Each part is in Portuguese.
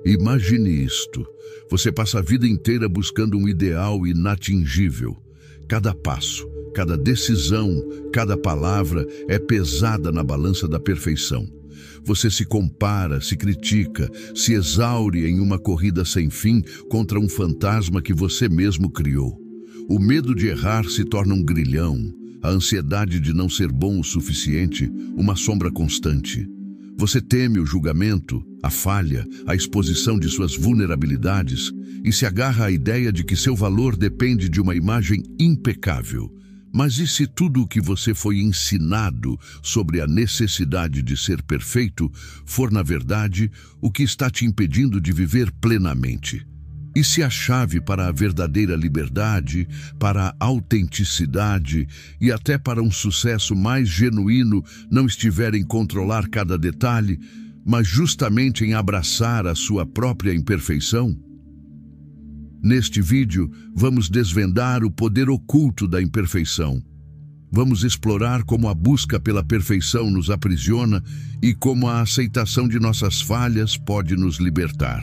Imagine isto. Você passa a vida inteira buscando um ideal inatingível. Cada passo, cada decisão, cada palavra é pesada na balança da perfeição. Você se compara, se critica, se exaure em uma corrida sem fim contra um fantasma que você mesmo criou. O medo de errar se torna um grilhão, a ansiedade de não ser bom o suficiente, uma sombra constante. Você teme o julgamento, a falha, a exposição de suas vulnerabilidades e se agarra à ideia de que seu valor depende de uma imagem impecável. Mas e se tudo o que você foi ensinado sobre a necessidade de ser perfeito for, na verdade, o que está te impedindo de viver plenamente? E se a chave para a verdadeira liberdade, para a autenticidade e até para um sucesso mais genuíno não estiver em controlar cada detalhe, mas justamente em abraçar a sua própria imperfeição? Neste vídeo, vamos desvendar o poder oculto da imperfeição. Vamos explorar como a busca pela perfeição nos aprisiona e como a aceitação de nossas falhas pode nos libertar.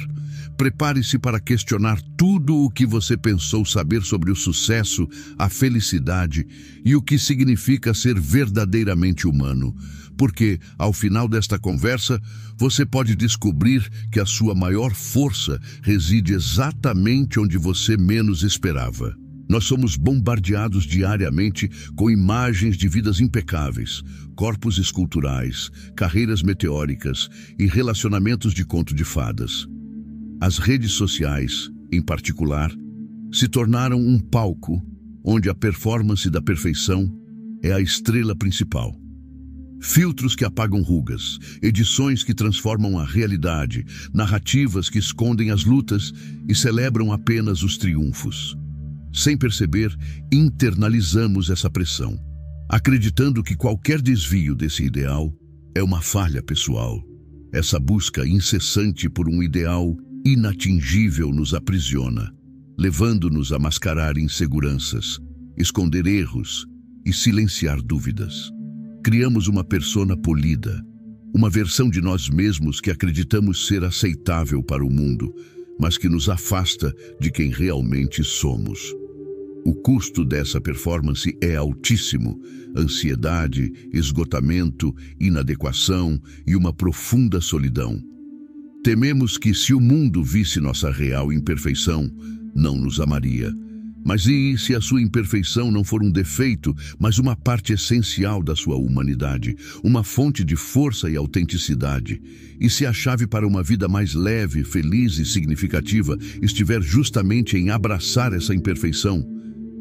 Prepare-se para questionar tudo o que você pensou saber sobre o sucesso, a felicidade e o que significa ser verdadeiramente humano. Porque, ao final desta conversa, você pode descobrir que a sua maior força reside exatamente onde você menos esperava. Nós somos bombardeados diariamente com imagens de vidas impecáveis, corpos esculturais, carreiras meteóricas e relacionamentos de conto de fadas. As redes sociais, em particular, se tornaram um palco onde a performance da perfeição é a estrela principal. Filtros que apagam rugas, edições que transformam a realidade, narrativas que escondem as lutas e celebram apenas os triunfos. Sem perceber, internalizamos essa pressão, acreditando que qualquer desvio desse ideal é uma falha pessoal. Essa busca incessante por um ideal inatingível nos aprisiona, levando-nos a mascarar inseguranças, esconder erros e silenciar dúvidas. Criamos uma persona polida, uma versão de nós mesmos que acreditamos ser aceitável para o mundo, mas que nos afasta de quem realmente somos. O custo dessa performance é altíssimo: ansiedade, esgotamento, inadequação e uma profunda solidão. Tememos que, se o mundo visse nossa real imperfeição, não nos amaria. Mas e se a sua imperfeição não for um defeito, mas uma parte essencial da sua humanidade, uma fonte de força e autenticidade? E se a chave para uma vida mais leve, feliz e significativa estiver justamente em abraçar essa imperfeição?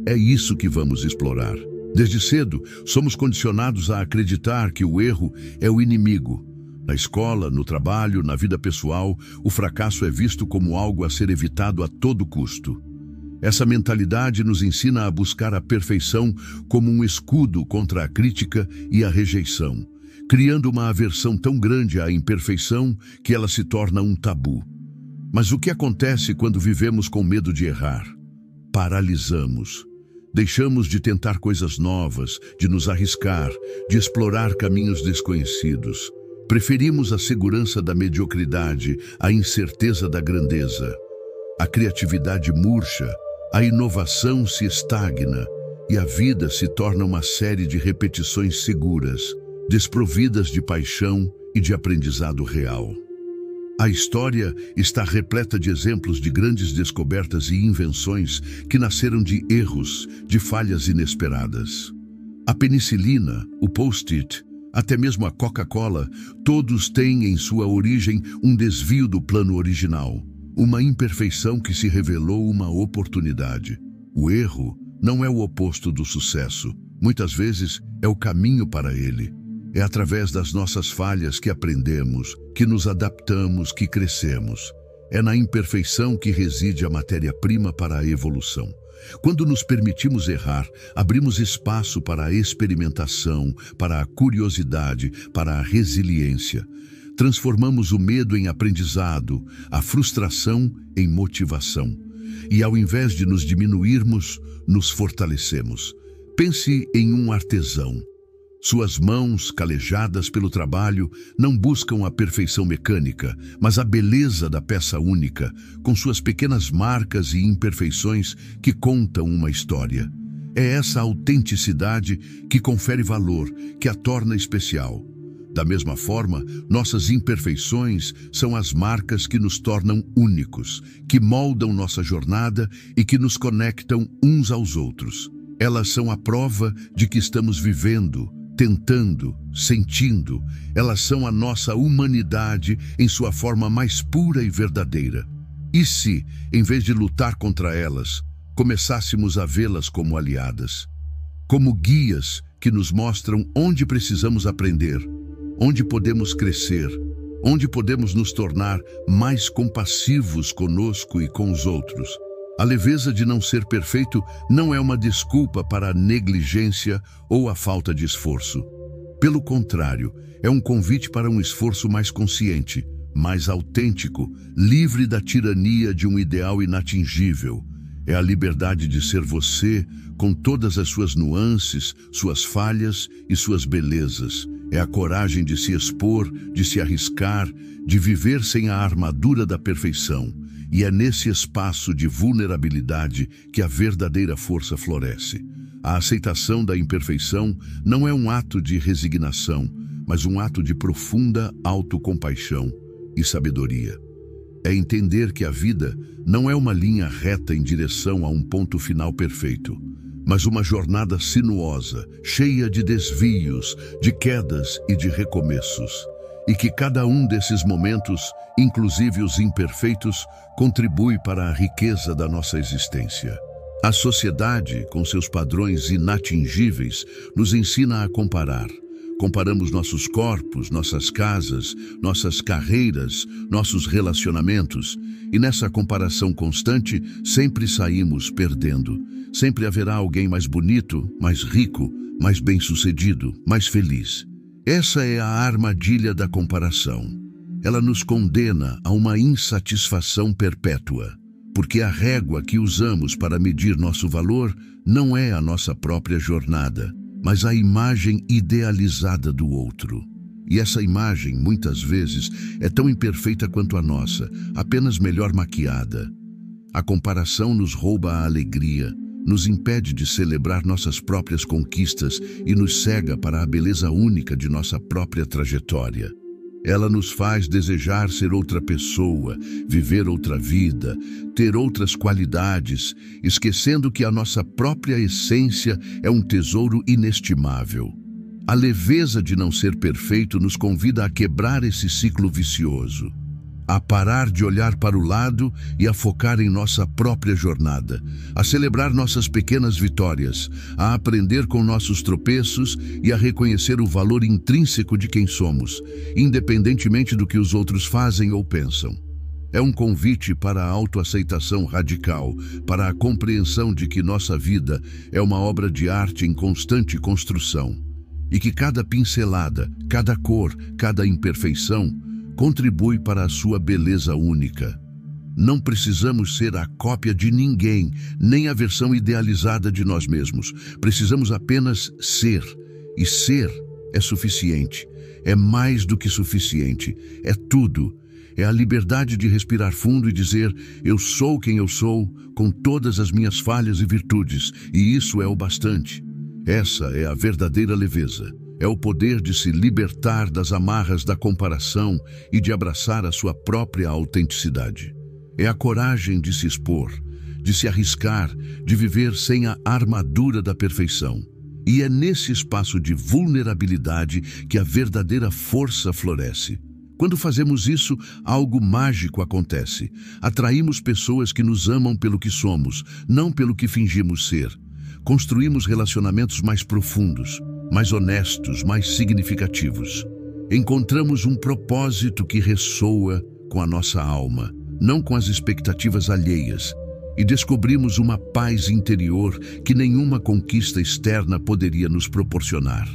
É isso que vamos explorar. Desde cedo, somos condicionados a acreditar que o erro é o inimigo. Na escola, no trabalho, na vida pessoal, o fracasso é visto como algo a ser evitado a todo custo. Essa mentalidade nos ensina a buscar a perfeição como um escudo contra a crítica e a rejeição, criando uma aversão tão grande à imperfeição que ela se torna um tabu. Mas o que acontece quando vivemos com medo de errar? Paralisamos. Deixamos de tentar coisas novas, de nos arriscar, de explorar caminhos desconhecidos. Preferimos a segurança da mediocridade à incerteza da grandeza. A criatividade murcha, a inovação se estagna e a vida se torna uma série de repetições seguras, desprovidas de paixão e de aprendizado real. A história está repleta de exemplos de grandes descobertas e invenções que nasceram de erros, de falhas inesperadas. A penicilina, o Post-it, até mesmo a Coca-Cola, todos têm em sua origem um desvio do plano original, uma imperfeição que se revelou uma oportunidade. O erro não é o oposto do sucesso, muitas vezes é o caminho para ele. É através das nossas falhas que aprendemos, que nos adaptamos, que crescemos. É na imperfeição que reside a matéria-prima para a evolução. Quando nos permitimos errar, abrimos espaço para a experimentação, para a curiosidade, para a resiliência. Transformamos o medo em aprendizado, a frustração em motivação. E ao invés de nos diminuirmos, nos fortalecemos. Pense em um artesão. Suas mãos, calejadas pelo trabalho, não buscam a perfeição mecânica, mas a beleza da peça única, com suas pequenas marcas e imperfeições que contam uma história. É essa autenticidade que confere valor, que a torna especial. Da mesma forma, nossas imperfeições são as marcas que nos tornam únicos, que moldam nossa jornada e que nos conectam uns aos outros. Elas são a prova de que estamos vivendo, tentando, sentindo. Elas são a nossa humanidade em sua forma mais pura e verdadeira. E se, em vez de lutar contra elas, começássemos a vê-las como aliadas, como guias que nos mostram onde precisamos aprender, onde podemos crescer, onde podemos nos tornar mais compassivos conosco e com os outros. A leveza de não ser perfeito não é uma desculpa para a negligência ou a falta de esforço. Pelo contrário, é um convite para um esforço mais consciente, mais autêntico, livre da tirania de um ideal inatingível. É a liberdade de ser você, com todas as suas nuances, suas falhas e suas belezas. É a coragem de se expor, de se arriscar, de viver sem a armadura da perfeição. E é nesse espaço de vulnerabilidade que a verdadeira força floresce. A aceitação da imperfeição não é um ato de resignação, mas um ato de profunda autocompaixão e sabedoria. É entender que a vida não é uma linha reta em direção a um ponto final perfeito, mas uma jornada sinuosa, cheia de desvios, de quedas e de recomeços. E que cada um desses momentos, inclusive os imperfeitos, contribui para a riqueza da nossa existência. A sociedade, com seus padrões inatingíveis, nos ensina a comparar. Comparamos nossos corpos, nossas casas, nossas carreiras, nossos relacionamentos, e nessa comparação constante sempre saímos perdendo. Sempre haverá alguém mais bonito, mais rico, mais bem-sucedido, mais feliz. Essa é a armadilha da comparação. Ela nos condena a uma insatisfação perpétua, porque a régua que usamos para medir nosso valor não é a nossa própria jornada, mas a imagem idealizada do outro. E essa imagem, muitas vezes, é tão imperfeita quanto a nossa, apenas melhor maquiada. A comparação nos rouba a alegria, nos impede de celebrar nossas próprias conquistas e nos cega para a beleza única de nossa própria trajetória. Ela nos faz desejar ser outra pessoa, viver outra vida, ter outras qualidades, esquecendo que a nossa própria essência é um tesouro inestimável. A leveza de não ser perfeito nos convida a quebrar esse ciclo vicioso, a parar de olhar para o lado e a focar em nossa própria jornada, a celebrar nossas pequenas vitórias, a aprender com nossos tropeços e a reconhecer o valor intrínseco de quem somos, independentemente do que os outros fazem ou pensam. É um convite para a autoaceitação radical, para a compreensão de que nossa vida é uma obra de arte em constante construção, e que cada pincelada, cada cor, cada imperfeição contribui para a sua beleza única. Não precisamos ser a cópia de ninguém, nem a versão idealizada de nós mesmos. Precisamos apenas ser. E ser é suficiente. É mais do que suficiente. É tudo. É a liberdade de respirar fundo e dizer: eu sou quem eu sou, com todas as minhas falhas e virtudes, e isso é o bastante. Essa é a verdadeira leveza. É o poder de se libertar das amarras da comparação e de abraçar a sua própria autenticidade. É a coragem de se expor, de se arriscar, de viver sem a armadura da perfeição. E é nesse espaço de vulnerabilidade que a verdadeira força floresce. Quando fazemos isso, algo mágico acontece. Atraímos pessoas que nos amam pelo que somos, não pelo que fingimos ser. Construímos relacionamentos mais profundos, mais honestos, mais significativos. Encontramos um propósito que ressoa com a nossa alma, não com as expectativas alheias, e descobrimos uma paz interior que nenhuma conquista externa poderia nos proporcionar.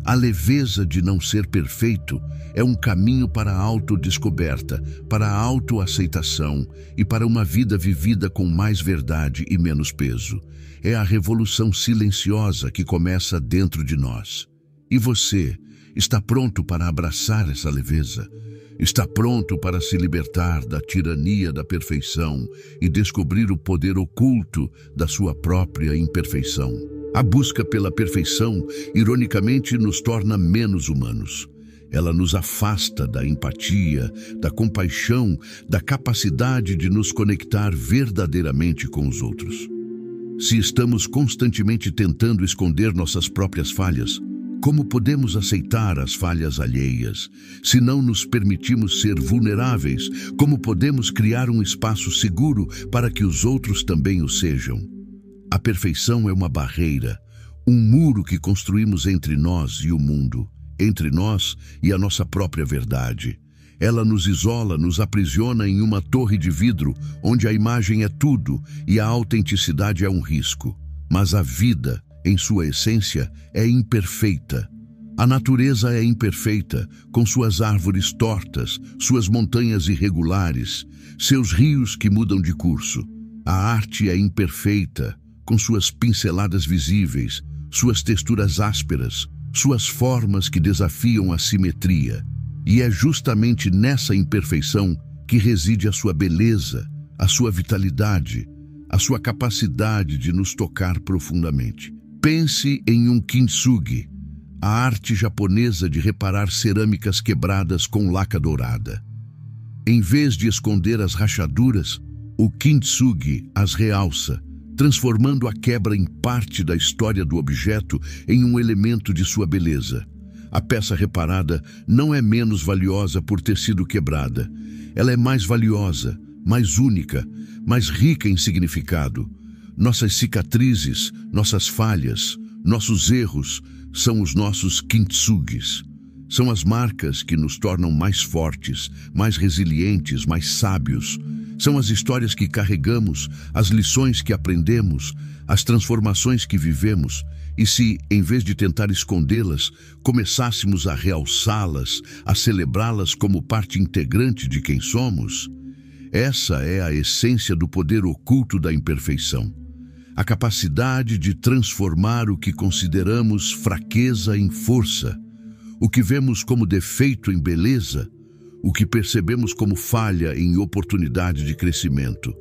A leveza de não ser perfeito é um caminho para a autodescoberta, para a autoaceitação e para uma vida vivida com mais verdade e menos peso. É a revolução silenciosa que começa dentro de nós. E você está pronto para abraçar essa leveza? Está pronto para se libertar da tirania da perfeição e descobrir o poder oculto da sua própria imperfeição? A busca pela perfeição, ironicamente, nos torna menos humanos. Ela nos afasta da empatia, da compaixão, da capacidade de nos conectar verdadeiramente com os outros. Se estamos constantemente tentando esconder nossas próprias falhas, como podemos aceitar as falhas alheias? Se não nos permitimos ser vulneráveis, como podemos criar um espaço seguro para que os outros também o sejam? A perfeição é uma barreira, um muro que construímos entre nós e o mundo, entre nós e a nossa própria verdade. Ela nos isola, nos aprisiona em uma torre de vidro, onde a imagem é tudo e a autenticidade é um risco. Mas a vida, em sua essência, é imperfeita. A natureza é imperfeita, com suas árvores tortas, suas montanhas irregulares, seus rios que mudam de curso. A arte é imperfeita, com suas pinceladas visíveis, suas texturas ásperas, suas formas que desafiam a simetria. E é justamente nessa imperfeição que reside a sua beleza, a sua vitalidade, a sua capacidade de nos tocar profundamente. Pense em um kintsugi, a arte japonesa de reparar cerâmicas quebradas com laca dourada. Em vez de esconder as rachaduras, o kintsugi as realça, transformando a quebra em parte da história do objeto em um elemento de sua beleza. A peça reparada não é menos valiosa por ter sido quebrada. Ela é mais valiosa, mais única, mais rica em significado. Nossas cicatrizes, nossas falhas, nossos erros são os nossos kintsugis. São as marcas que nos tornam mais fortes, mais resilientes, mais sábios. São as histórias que carregamos, as lições que aprendemos, as transformações que vivemos. E se, em vez de tentar escondê-las, começássemos a realçá-las, a celebrá-las como parte integrante de quem somos? Essa é a essência do poder oculto da imperfeição. A capacidade de transformar o que consideramos fraqueza em força, o que vemos como defeito em beleza, o que percebemos como falha em oportunidade de crescimento.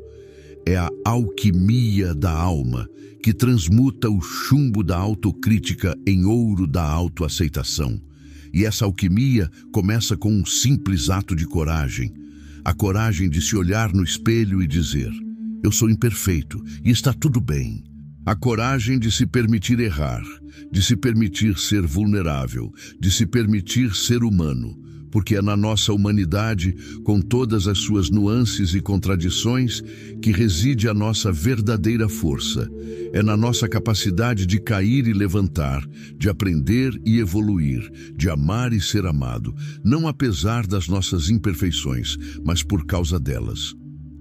É a alquimia da alma que transmuta o chumbo da autocrítica em ouro da autoaceitação. E essa alquimia começa com um simples ato de coragem. A coragem de se olhar no espelho e dizer: eu sou imperfeito e está tudo bem. A coragem de se permitir errar, de se permitir ser vulnerável, de se permitir ser humano, porque é na nossa humanidade, com todas as suas nuances e contradições, que reside a nossa verdadeira força. É na nossa capacidade de cair e levantar, de aprender e evoluir, de amar e ser amado, não apesar das nossas imperfeições, mas por causa delas.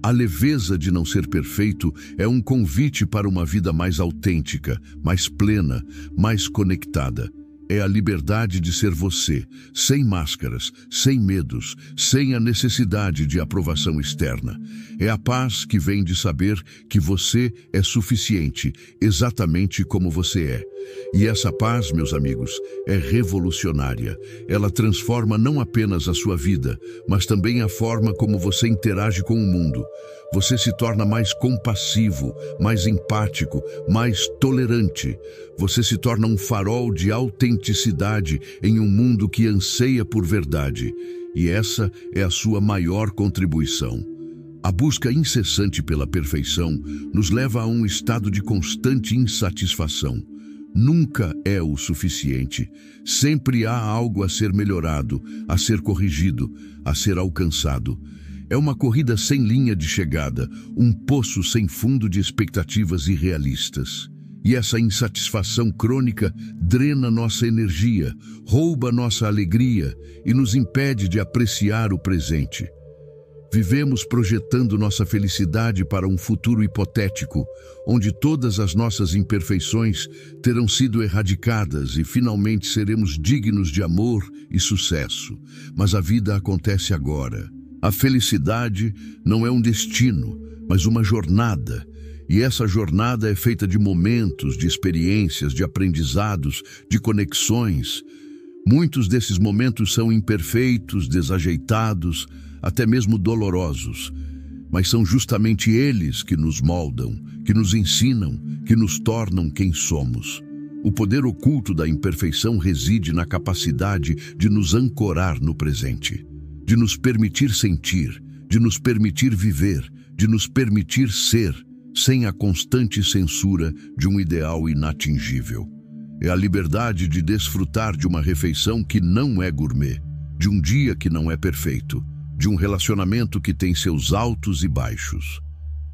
A leveza de não ser perfeito é um convite para uma vida mais autêntica, mais plena, mais conectada. É a liberdade de ser você, sem máscaras, sem medos, sem a necessidade de aprovação externa. É a paz que vem de saber que você é suficiente, exatamente como você é. E essa paz, meus amigos, é revolucionária. Ela transforma não apenas a sua vida, mas também a forma como você interage com o mundo. Você se torna mais compassivo, mais empático, mais tolerante. Você se torna um farol de autenticidade em um mundo que anseia por verdade. E essa é a sua maior contribuição. A busca incessante pela perfeição nos leva a um estado de constante insatisfação. Nunca é o suficiente. Sempre há algo a ser melhorado, a ser corrigido, a ser alcançado. É uma corrida sem linha de chegada, um poço sem fundo de expectativas irrealistas. E essa insatisfação crônica drena nossa energia, rouba nossa alegria e nos impede de apreciar o presente. Vivemos projetando nossa felicidade para um futuro hipotético, onde todas as nossas imperfeições terão sido erradicadas e finalmente seremos dignos de amor e sucesso. Mas a vida acontece agora. A felicidade não é um destino, mas uma jornada. E essa jornada é feita de momentos, de experiências, de aprendizados, de conexões. Muitos desses momentos são imperfeitos, desajeitados, até mesmo dolorosos. Mas são justamente eles que nos moldam, que nos ensinam, que nos tornam quem somos. O poder oculto da imperfeição reside na capacidade de nos ancorar no presente, de nos permitir sentir, de nos permitir viver, de nos permitir ser, sem a constante censura de um ideal inatingível. É a liberdade de desfrutar de uma refeição que não é gourmet, de um dia que não é perfeito, de um relacionamento que tem seus altos e baixos.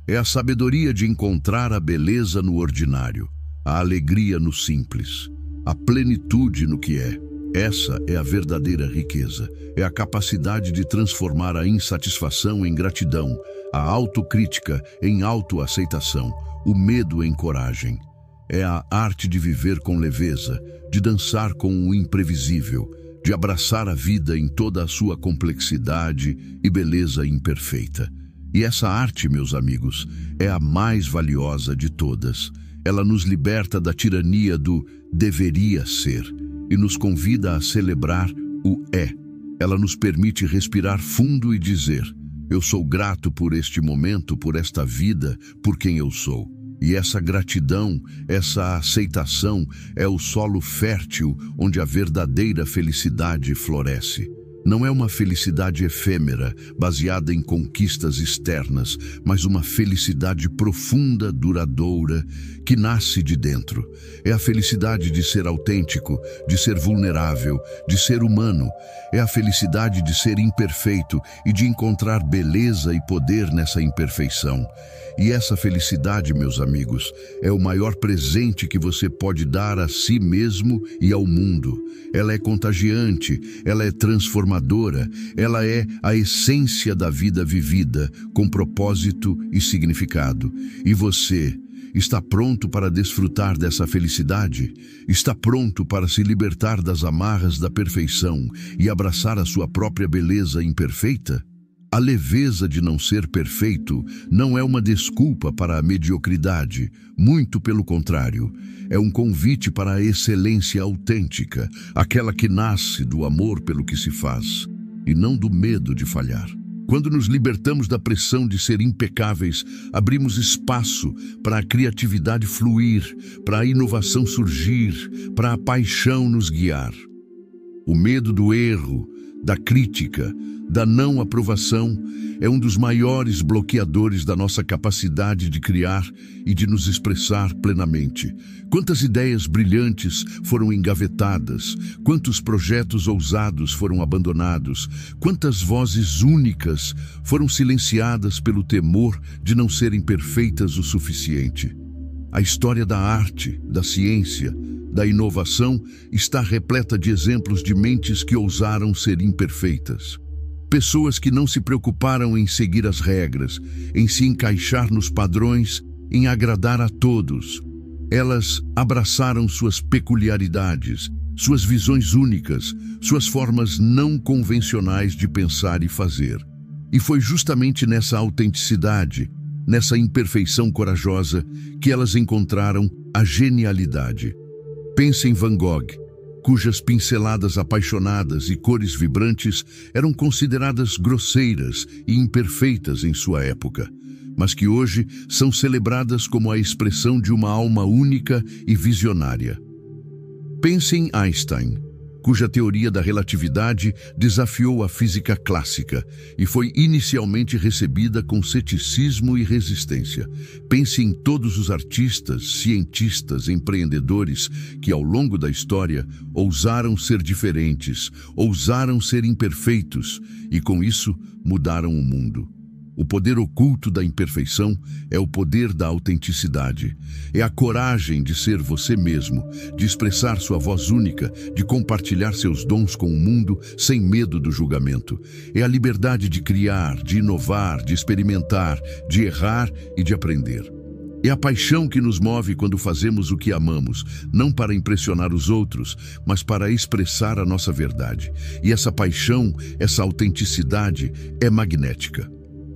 É a sabedoria de encontrar a beleza no ordinário, a alegria no simples, a plenitude no que é. Essa é a verdadeira riqueza. É a capacidade de transformar a insatisfação em gratidão, a autocrítica em autoaceitação, o medo em coragem. É a arte de viver com leveza, de dançar com o imprevisível, de abraçar a vida em toda a sua complexidade e beleza imperfeita. E essa arte, meus amigos, é a mais valiosa de todas. Ela nos liberta da tirania do deveria ser e nos convida a celebrar o é. Ela nos permite respirar fundo e dizer: eu sou grato por este momento, por esta vida, por quem eu sou. E essa gratidão, essa aceitação é o solo fértil onde a verdadeira felicidade floresce. Não é uma felicidade efêmera, baseada em conquistas externas, mas uma felicidade profunda, duradoura, que nasce de dentro. É a felicidade de ser autêntico, de ser vulnerável, de ser humano. É a felicidade de ser imperfeito e de encontrar beleza e poder nessa imperfeição. E essa felicidade, meus amigos, é o maior presente que você pode dar a si mesmo e ao mundo. Ela é contagiante, ela é transformadora, ela é a essência da vida vivida, com propósito e significado. E você está pronto para desfrutar dessa felicidade? Está pronto para se libertar das amarras da perfeição e abraçar a sua própria beleza imperfeita? A leveza de não ser perfeito não é uma desculpa para a mediocridade, muito pelo contrário. É um convite para a excelência autêntica, aquela que nasce do amor pelo que se faz, e não do medo de falhar. Quando nos libertamos da pressão de ser impecáveis, abrimos espaço para a criatividade fluir, para a inovação surgir, para a paixão nos guiar. O medo do erro, da crítica, da não aprovação, é um dos maiores bloqueadores da nossa capacidade de criar e de nos expressar plenamente. Quantas ideias brilhantes foram engavetadas, quantos projetos ousados foram abandonados, quantas vozes únicas foram silenciadas pelo temor de não serem perfeitas o suficiente. A história da arte, da ciência, da inovação está repleta de exemplos de mentes que ousaram ser imperfeitas. Pessoas que não se preocuparam em seguir as regras, em se encaixar nos padrões, em agradar a todos. Elas abraçaram suas peculiaridades, suas visões únicas, suas formas não convencionais de pensar e fazer. E foi justamente nessa autenticidade, nessa imperfeição corajosa, que elas encontraram a genialidade. Pense em Van Gogh, cujas pinceladas apaixonadas e cores vibrantes eram consideradas grosseiras e imperfeitas em sua época, mas que hoje são celebradas como a expressão de uma alma única e visionária. Pense em Einstein, cuja teoria da relatividade desafiou a física clássica e foi inicialmente recebida com ceticismo e resistência. Pense em todos os artistas, cientistas, empreendedores que, ao longo da história, ousaram ser diferentes, ousaram ser imperfeitos e, com isso, mudaram o mundo. O poder oculto da imperfeição é o poder da autenticidade. É a coragem de ser você mesmo, de expressar sua voz única, de compartilhar seus dons com o mundo sem medo do julgamento. É a liberdade de criar, de inovar, de experimentar, de errar e de aprender. É a paixão que nos move quando fazemos o que amamos, não para impressionar os outros, mas para expressar a nossa verdade. E essa paixão, essa autenticidade é magnética.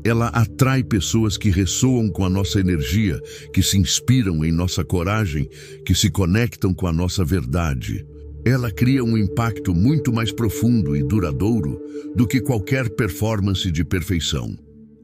Ela atrai pessoas que ressoam com a nossa energia, que se inspiram em nossa coragem, que se conectam com a nossa verdade. Ela cria um impacto muito mais profundo e duradouro do que qualquer performance de perfeição.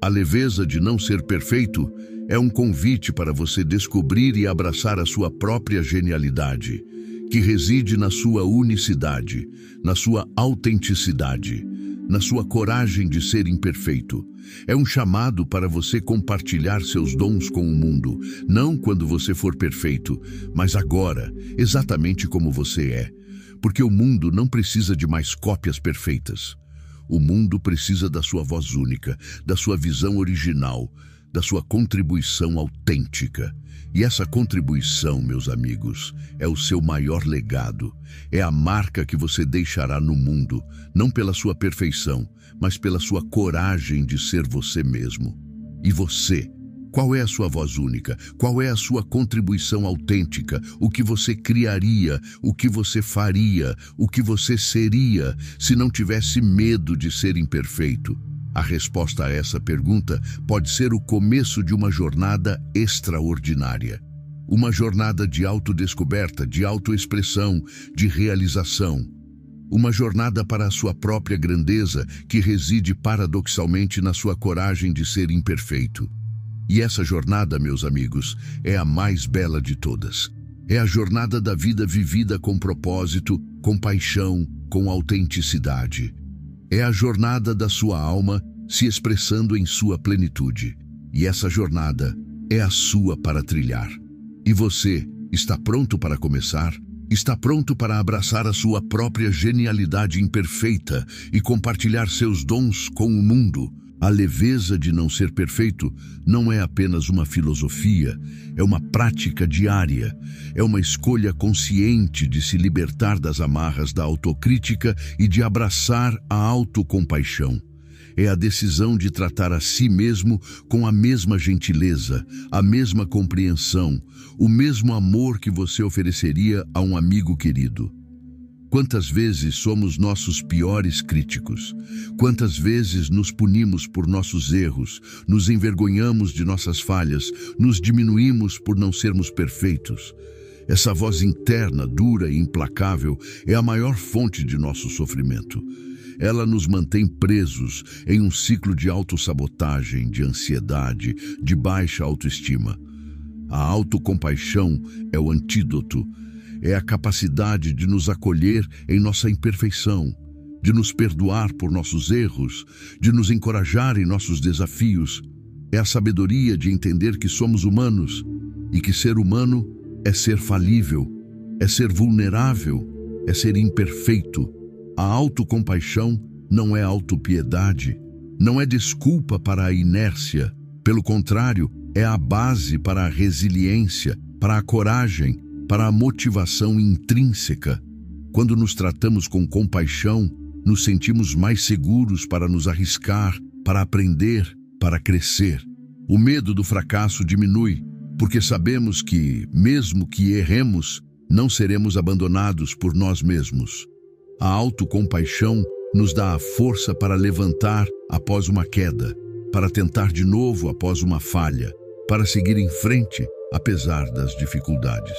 A leveza de não ser perfeito é um convite para você descobrir e abraçar a sua própria genialidade, que reside na sua unicidade, na sua autenticidade, na sua coragem de ser imperfeito. É um chamado para você compartilhar seus dons com o mundo, não quando você for perfeito, mas agora, exatamente como você é. Porque o mundo não precisa de mais cópias perfeitas. O mundo precisa da sua voz única, da sua visão original, da sua contribuição autêntica. E essa contribuição, meus amigos, é o seu maior legado. É a marca que você deixará no mundo, não pela sua perfeição, mas pela sua coragem de ser você mesmo. E você? Qual é a sua voz única? Qual é a sua contribuição autêntica? O que você criaria? O que você faria? O que você seria se não tivesse medo de ser imperfeito? A resposta a essa pergunta pode ser o começo de uma jornada extraordinária. Uma jornada de autodescoberta, de autoexpressão, de realização. Uma jornada para a sua própria grandeza, que reside paradoxalmente na sua coragem de ser imperfeito. E essa jornada, meus amigos, é a mais bela de todas. É a jornada da vida vivida com propósito, com paixão, com autenticidade. É a jornada da sua alma se expressando em sua plenitude. E essa jornada é a sua para trilhar. E você está pronto para começar? Está pronto para abraçar a sua própria genialidade imperfeita e compartilhar seus dons com o mundo? A leveza de não ser perfeito não é apenas uma filosofia, é uma prática diária, é uma escolha consciente de se libertar das amarras da autocrítica e de abraçar a autocompaixão. É a decisão de tratar a si mesmo com a mesma gentileza, a mesma compreensão, o mesmo amor que você ofereceria a um amigo querido. Quantas vezes somos nossos piores críticos? Quantas vezes nos punimos por nossos erros, nos envergonhamos de nossas falhas, nos diminuímos por não sermos perfeitos? Essa voz interna, dura e implacável, é a maior fonte de nosso sofrimento. Ela nos mantém presos em um ciclo de autossabotagem, de ansiedade, de baixa autoestima. A autocompaixão é o antídoto. É a capacidade de nos acolher em nossa imperfeição, de nos perdoar por nossos erros, de nos encorajar em nossos desafios. É a sabedoria de entender que somos humanos e que ser humano é ser falível, é ser vulnerável, é ser imperfeito. A autocompaixão não é autopiedade, não é desculpa para a inércia. Pelo contrário, é a base para a resiliência, para a coragem, para a motivação intrínseca. Quando nos tratamos com compaixão, nos sentimos mais seguros para nos arriscar, para aprender, para crescer. O medo do fracasso diminui, porque sabemos que, mesmo que erremos, não seremos abandonados por nós mesmos. A autocompaixão nos dá a força para levantar após uma queda, para tentar de novo após uma falha, para seguir em frente apesar das dificuldades.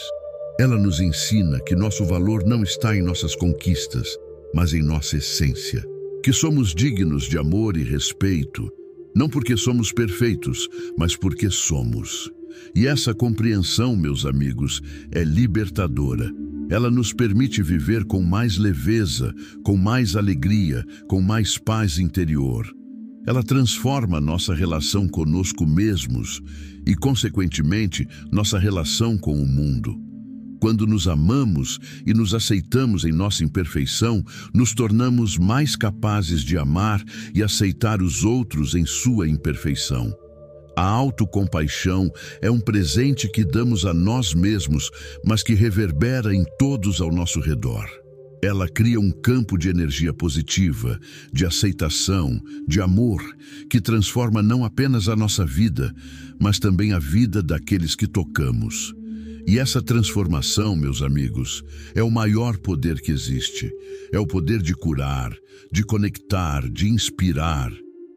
Ela nos ensina que nosso valor não está em nossas conquistas, mas em nossa essência. Que somos dignos de amor e respeito, não porque somos perfeitos, mas porque somos. E essa compreensão, meus amigos, é libertadora. Ela nos permite viver com mais leveza, com mais alegria, com mais paz interior. Ela transforma nossa relação conosco mesmos e, consequentemente, nossa relação com o mundo. Quando nos amamos e nos aceitamos em nossa imperfeição, nos tornamos mais capazes de amar e aceitar os outros em sua imperfeição. A autocompaixão é um presente que damos a nós mesmos, mas que reverbera em todos ao nosso redor. Ela cria um campo de energia positiva, de aceitação, de amor, que transforma não apenas a nossa vida, mas também a vida daqueles que tocamos. E essa transformação, meus amigos, é o maior poder que existe. É o poder de curar, de conectar, de inspirar.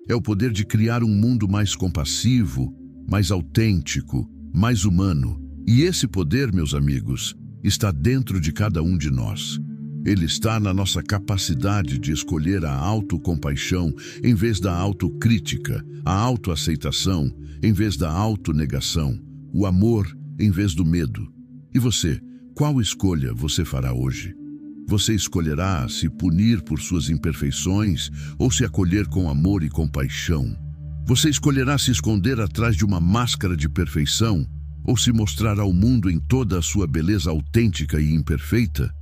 É o poder de criar um mundo mais compassivo, mais autêntico, mais humano. E esse poder, meus amigos, está dentro de cada um de nós. Ele está na nossa capacidade de escolher a autocompaixão em vez da autocrítica, a autoaceitação em vez da autonegação, o amor em vez do medo. E você, qual escolha você fará hoje? Você escolherá se punir por suas imperfeições ou se acolher com amor e compaixão? Você escolherá se esconder atrás de uma máscara de perfeição ou se mostrar ao mundo em toda a sua beleza autêntica e imperfeita?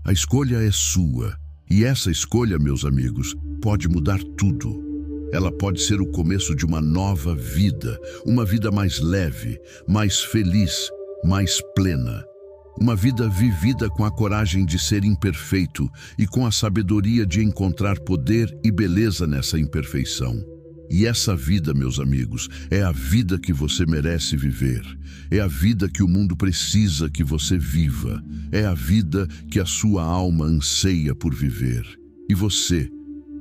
A escolha é sua, e essa escolha, meus amigos, pode mudar tudo. Ela pode ser o começo de uma nova vida, uma vida mais leve, mais feliz, mais plena. Uma vida vivida com a coragem de ser imperfeito e com a sabedoria de encontrar poder e beleza nessa imperfeição. E essa vida, meus amigos, é a vida que você merece viver. É a vida que o mundo precisa que você viva. É a vida que a sua alma anseia por viver. E você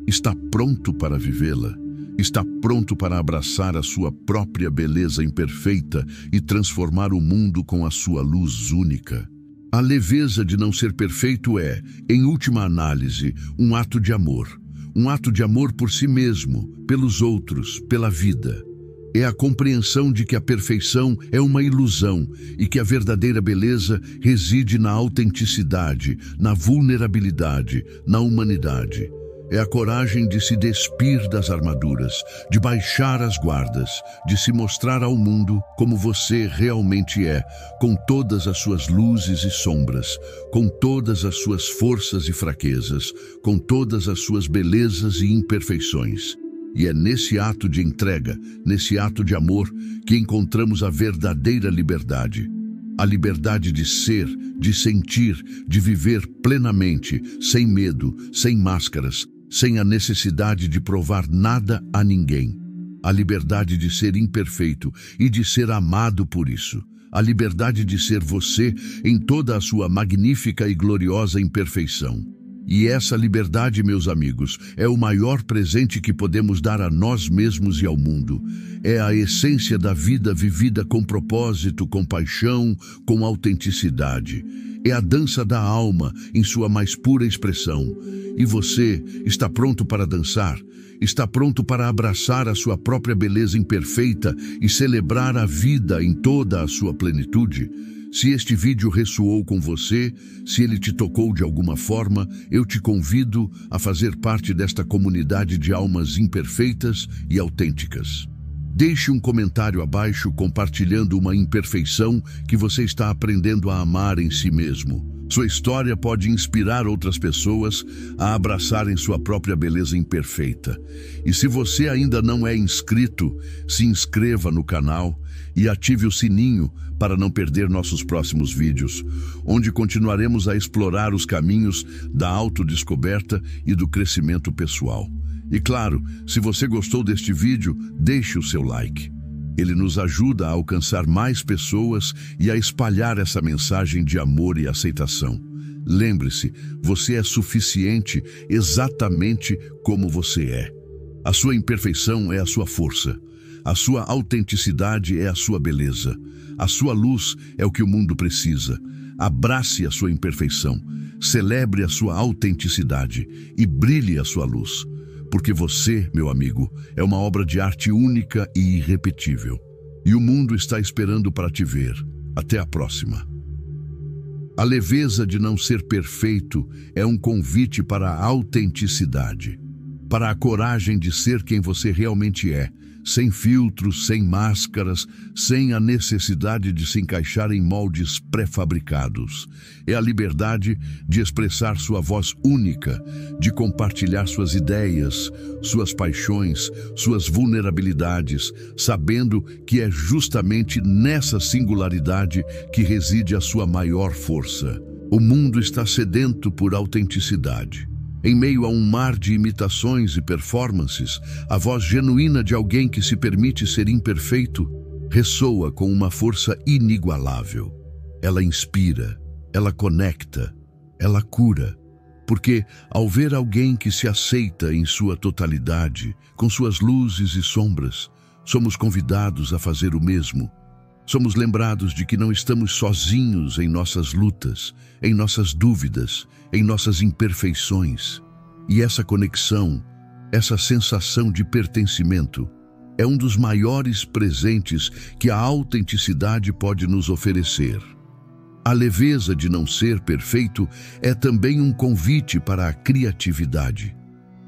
está pronto para vivê-la? Está pronto para abraçar a sua própria beleza imperfeita e transformar o mundo com a sua luz única? A leveza de não ser perfeito é, em última análise, um ato de amor. Um ato de amor por si mesmo, pelos outros, pela vida. É a compreensão de que a perfeição é uma ilusão e que a verdadeira beleza reside na autenticidade, na vulnerabilidade, na humanidade. É a coragem de se despir das armaduras, de baixar as guardas, de se mostrar ao mundo como você realmente é, com todas as suas luzes e sombras, com todas as suas forças e fraquezas, com todas as suas belezas e imperfeições. E é nesse ato de entrega, nesse ato de amor, que encontramos a verdadeira liberdade. A liberdade de ser, de sentir, de viver plenamente, sem medo, sem máscaras, sem a necessidade de provar nada a ninguém. A liberdade de ser imperfeito e de ser amado por isso. A liberdade de ser você em toda a sua magnífica e gloriosa imperfeição. E essa liberdade, meus amigos, é o maior presente que podemos dar a nós mesmos e ao mundo. É a essência da vida vivida com propósito, com paixão, com autenticidade. É a dança da alma em sua mais pura expressão. E você está pronto para dançar? Está pronto para abraçar a sua própria beleza imperfeita e celebrar a vida em toda a sua plenitude? Se este vídeo ressoou com você, se ele te tocou de alguma forma, eu te convido a fazer parte desta comunidade de almas imperfeitas e autênticas. Deixe um comentário abaixo compartilhando uma imperfeição que você está aprendendo a amar em si mesmo. Sua história pode inspirar outras pessoas a abraçarem sua própria beleza imperfeita. E se você ainda não é inscrito, se inscreva no canal e ative o sininho para não perder nossos próximos vídeos, onde continuaremos a explorar os caminhos da autodescoberta e do crescimento pessoal. E claro, se você gostou deste vídeo, deixe o seu like. Ele nos ajuda a alcançar mais pessoas e a espalhar essa mensagem de amor e aceitação. Lembre-se, você é suficiente exatamente como você é. A sua imperfeição é a sua força. A sua autenticidade é a sua beleza. A sua luz é o que o mundo precisa. Abrace a sua imperfeição, celebre a sua autenticidade e brilhe a sua luz. Porque você, meu amigo, é uma obra de arte única e irrepetível. E o mundo está esperando para te ver. Até a próxima. A leveza de não ser perfeito é um convite para a autenticidade, para a coragem de ser quem você realmente é, sem filtros, sem máscaras, sem a necessidade de se encaixar em moldes pré-fabricados. É a liberdade de expressar sua voz única, de compartilhar suas ideias, suas paixões, suas vulnerabilidades, sabendo que é justamente nessa singularidade que reside a sua maior força. O mundo está sedento por autenticidade. Em meio a um mar de imitações e performances, a voz genuína de alguém que se permite ser imperfeito ressoa com uma força inigualável. Ela inspira, ela conecta, ela cura. Porque, ao ver alguém que se aceita em sua totalidade, com suas luzes e sombras, somos convidados a fazer o mesmo. Somos lembrados de que não estamos sozinhos em nossas lutas, em nossas dúvidas, em nossas imperfeições. E essa conexão, essa sensação de pertencimento, é um dos maiores presentes que a autenticidade pode nos oferecer. A leveza de não ser perfeito é também um convite para a criatividade.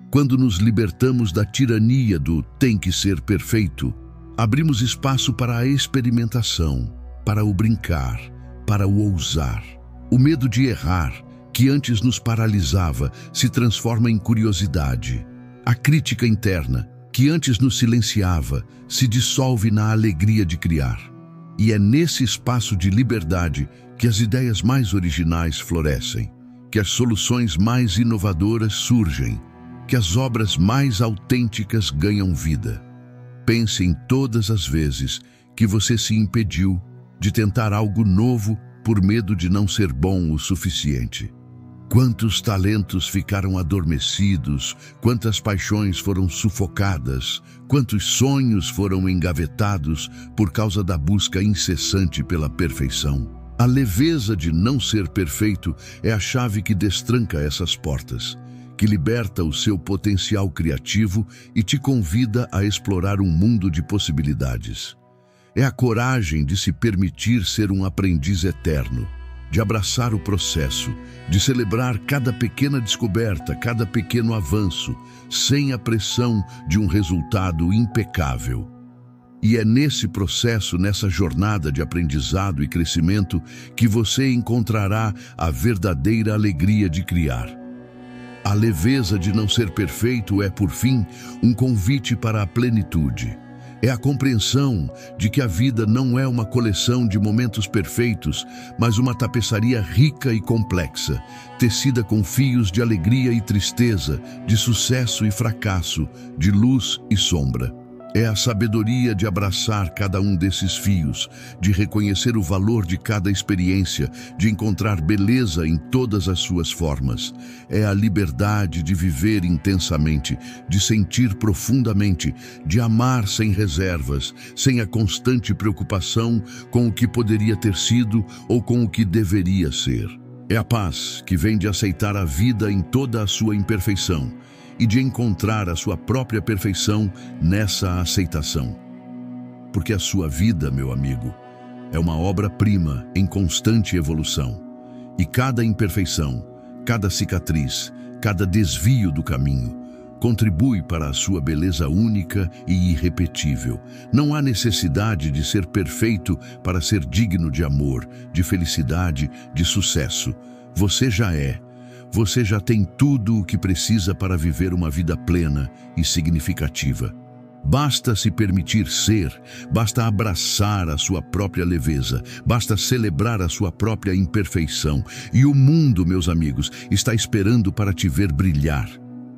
Quando nos libertamos da tirania do tem que ser perfeito, abrimos espaço para a experimentação, para o brincar, para o ousar. O medo de errar, que antes nos paralisava, se transforma em curiosidade. A crítica interna, que antes nos silenciava, se dissolve na alegria de criar. E é nesse espaço de liberdade que as ideias mais originais florescem, que as soluções mais inovadoras surgem, que as obras mais autênticas ganham vida. Pense em todas as vezes que você se impediu de tentar algo novo por medo de não ser bom o suficiente. Quantos talentos ficaram adormecidos, quantas paixões foram sufocadas, quantos sonhos foram engavetados por causa da busca incessante pela perfeição. A leveza de não ser perfeito é a chave que destranca essas portas, que liberta o seu potencial criativo e te convida a explorar um mundo de possibilidades. É a coragem de se permitir ser um aprendiz eterno, de abraçar o processo, de celebrar cada pequena descoberta, cada pequeno avanço, sem a pressão de um resultado impecável. E é nesse processo, nessa jornada de aprendizado e crescimento, que você encontrará a verdadeira alegria de criar. A leveza de não ser perfeito é, por fim, um convite para a plenitude. É a compreensão de que a vida não é uma coleção de momentos perfeitos, mas uma tapeçaria rica e complexa, tecida com fios de alegria e tristeza, de sucesso e fracasso, de luz e sombra. É a sabedoria de abraçar cada um desses fios, de reconhecer o valor de cada experiência, de encontrar beleza em todas as suas formas. É a liberdade de viver intensamente, de sentir profundamente, de amar sem reservas, sem a constante preocupação com o que poderia ter sido ou com o que deveria ser. É a paz que vem de aceitar a vida em toda a sua imperfeição e de encontrar a sua própria perfeição nessa aceitação. Porque a sua vida, meu amigo, é uma obra-prima em constante evolução. E cada imperfeição, cada cicatriz, cada desvio do caminho, contribui para a sua beleza única e irrepetível. Não há necessidade de ser perfeito para ser digno de amor, de felicidade, de sucesso. Você já é. Você já tem tudo o que precisa para viver uma vida plena e significativa. Basta se permitir ser, basta abraçar a sua própria leveza, basta celebrar a sua própria imperfeição. E o mundo, meus amigos, está esperando para te ver brilhar.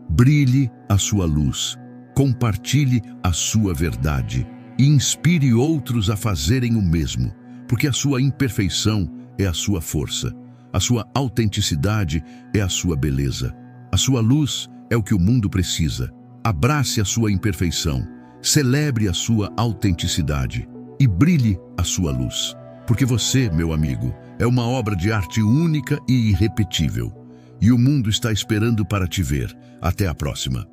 Brilhe a sua luz, compartilhe a sua verdade e inspire outros a fazerem o mesmo, porque a sua imperfeição é a sua força. A sua autenticidade é a sua beleza. A sua luz é o que o mundo precisa. Abrace a sua imperfeição, celebre a sua autenticidade e brilhe a sua luz. Porque você, meu amigo, é uma obra de arte única e irrepetível. E o mundo está esperando para te ver. Até a próxima.